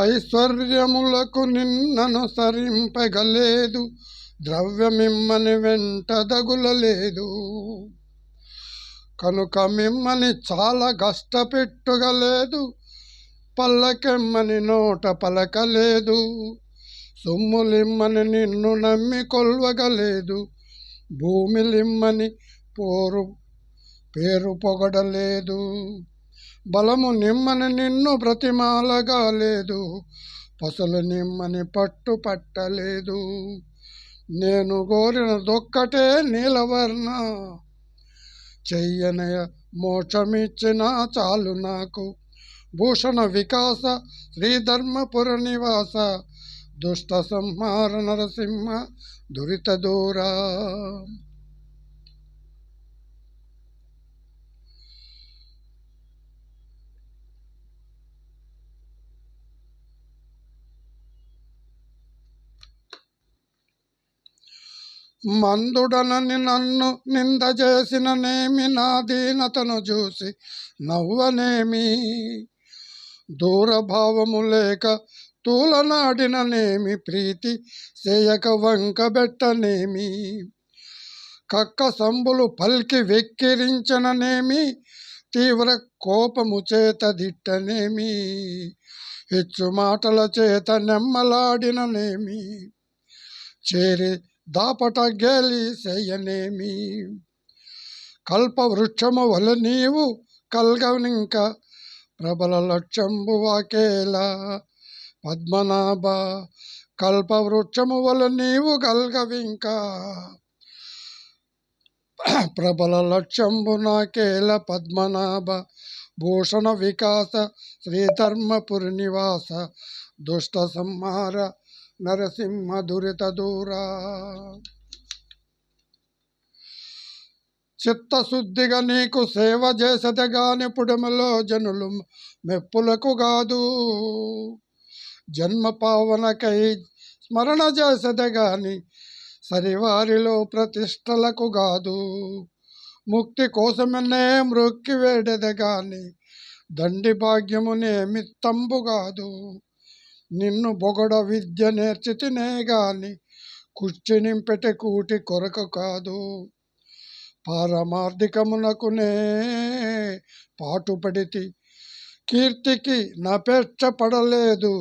ఐశ్వర్యములకు నిన్నను సరింపగలేదు, ద్రవ్యమిమ్మని వెంటదగులలేదు. కనుక మిమ్మని చాలా కష్టపెట్టుగలేదు, పల్లకెమ్మని నోట పలకలేదు. సొమ్ములిమ్మని నిన్ను నమ్మి కొల్వగలేదు, భూమిలిమ్మని పేరు పొగడలేదు. బలము నిమ్మని నిన్ను బ్రతిమాలగా లేదు, పసులు నిమ్మని పట్టు పట్టలేదు. నేను కోరినదొక్కటే నీలవర్ణ, చెయ్యనయ మోక్షమిచ్చిన చాలు నాకు. భూషణ వికాస శ్రీధర్మపుర నివాస, దుష్ట సంహార నరసింహ దురిత దూరా. మందుడనని నన్ను నింద చేసిననేమి, నా దీనతను చూసి నవ్వనేమి. దూరభావము లేక తూలనాడిననేమి, ప్రీతి చేయక వంకబెట్టనేమి. కక్క సంబులు పల్కి వెక్కిరించననేమి, తీవ్ర కోపము చేత దిట్టనేమి. హెచ్చు మాటల చేత నెమ్మలాడిననేమి, చేరి దాపట గేలి చేయనేమి. కల్పవృక్షము వల నీవు కల్గనింక, ప్రబల లక్ష్యంబు వాకేలా పద్మనాభ. కల్పవృక్షము వల నీవు కల్గవింక, ప్రబల లక్ష్యంబు నాకేల పద్మనాభ. భూషణ వికాస శ్రీధర్మపురి నివాస, దుష్ట సంహార నరసింహ దురిత దూరా. చిత్తశుద్ధిగా నీకు సేవ చేసద గాని, పుడమలో జనులు మెప్పులకు కాదు. జన్మ పావనకై స్మరణ చేసద గాని, సరివారిలో ప్రతిష్టలకు కాదు. ముక్తి కోసమనే మృక్కి వేడెద గాని, దండి భాగ్యమునే మిత్తంబు కాదు. నిన్ను బొగడ విద్య నేర్చితినే గాని, కుర్చి నింపెట కూటి కొరకు కాదు. పారమార్థికమునకునే పాటుపడితి, కీర్తికి నపేక్ష పడలేదు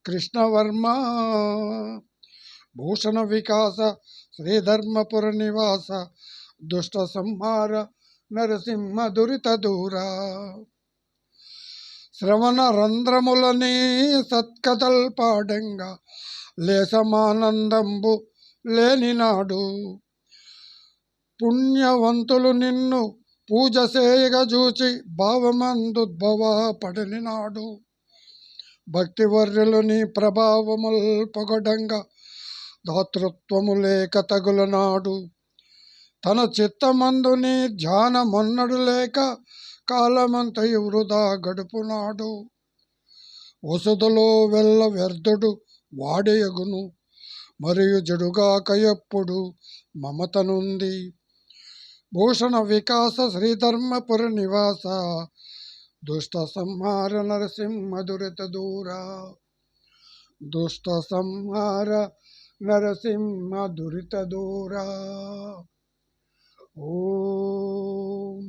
కృష్ణవర్మ. భూషణ వికాస శ్రీధర్మపుర నివాస, దుష్ట సంహార నరసింహ దురిత దూరా. శ్రవణ రంధ్రములని సత్కథల్ పాడంగా, లేసమానందంబు లేనినాడు. పుణ్యవంతులు నిన్ను పూజ చేయగా చూచి, భావమందుద్భవ పడని నాడు. భక్తివర్యులు నీ ప్రభావముల్ పొగడంగా, దాతృత్వము లేక తగులనాడు. తన చిత్తమందు నీ ధ్యానమొన్నడు లేక, కాలమంతయు వృధా గడుపునాడు. వసుధలో వెల్ల వ్యర్థుడు వాడయగును, మరియు జడుగాక ఎప్పుడు మమతనుంది. భూషణ వికాస శ్రీధర్మపుర నివాస, దుష్ట సంహార నరసింహ దురిత దూరా. దుష్ట సంహార నరసింహ దురిత దూరా. ఓం